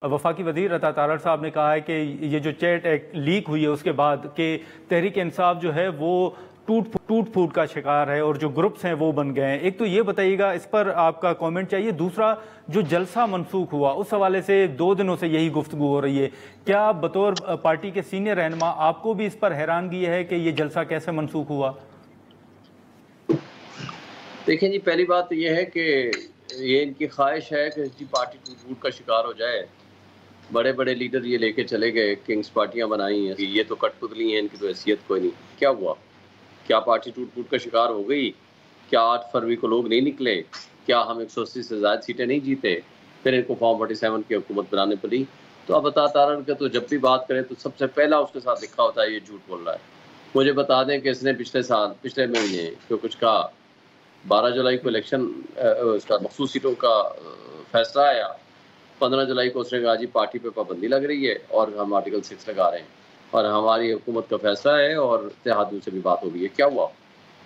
वफाकी वज़ीर अता तारड़ साहब ने कहा है कि ये जो चैट लीक हुई है उसके बाद कि तहरीक इंसाफ जो है वो टूट फूट का शिकार है और जो ग्रुप्स हैं वो बन गए हैं। एक तो ये बताइएगा, इस पर आपका कमेंट चाहिए। दूसरा, जो जलसा मनसूख हुआ उस हवाले से 2 दिनों से यही गुफ्तगू हो रही है, क्या बतौर पार्टी के सीनियर रहनुमा आपको भी इस पर हैरानगी है कि ये जलसा कैसे मनसूख हुआ? देखें जी, पहली बात तो ये है कि ये इनकी ख्वाहिश है कि जी पार्टी टूट फूट का शिकार हो जाए। बड़े बड़े लीडर ये लेके चले गए, किंग्स पार्टियां बनाई हैं, ये तो कठपुतली हैं, इनकी तो हैसियत कोई नहीं। क्या हुआ? क्या पार्टी टूट फूट का शिकार हो गई? क्या 8 फरवरी को लोग नहीं निकले? क्या हम 180 से ज़्यादा सीटें नहीं जीते? फिर इनको फॉर्म 47 की हुकूमत बनाने पड़ी। तो अब अता तारड़ का तो जब भी बात करें तो सबसे पहला उसके साथ लिखा होता है ये झूठ बोल रहा है। मुझे बता दें कि इसने पिछले महीने जो कुछ कहा, 12 जुलाई को इलेक्शन उसका मखसूस सीटों का फैसला आया, 15 जुलाई को उसने कहा जी पार्टी पे पाबंदी लग रही है और हम आर्टिकल 6 लगा रहे हैं और हमारी हुकूमत का फैसला है और इत्तेहादियों से भी बात हो रही है। क्या हुआ?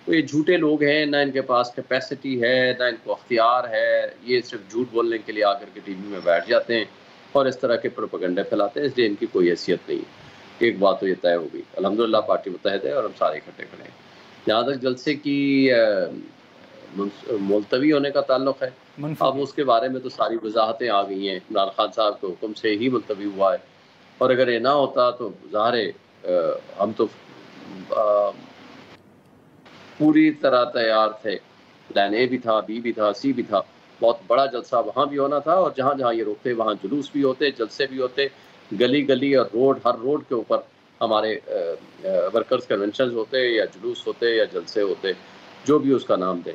तो ये झूठे लोग हैं, ना इनके पास कैपेसिटी है, ना इनको अख्तियार है। ये सिर्फ झूठ बोलने के लिए आकर के टीवी में बैठ जाते हैं और इस तरह के प्रोपेगेंडे फैलाते हैं, इसलिए इनकी कोई हैसियत नहीं। एक बात तो ये तय हो गई, अल्हम्दुलिल्लाह पार्टी मुत्तहद है और हम सारे इकट्ठे खड़े हैं। जहाँ तक जलसे की मुलतवी होने का ताल्लुक है, अब उसके बारे में तो सारी वजाहतें आ गई हैं। इमरान खान साहब के हुक्म से ही मुलतवी हुआ है और अगर ये ना होता तो ज़ाहिर हम तो पूरी तरह तैयार थे। प्लान ए भी था, बी भी था, सी भी था। बहुत बड़ा जलसा वहाँ भी होना था और जहाँ जहाँ ये रोकते वहाँ जुलूस भी होते, जलसे भी होते, गली गली और रोड, हर रोड के ऊपर हमारे वर्कर्स कन्वेंशन होते या जुलूस होते या जलसे होते, जो भी उसका नाम दे।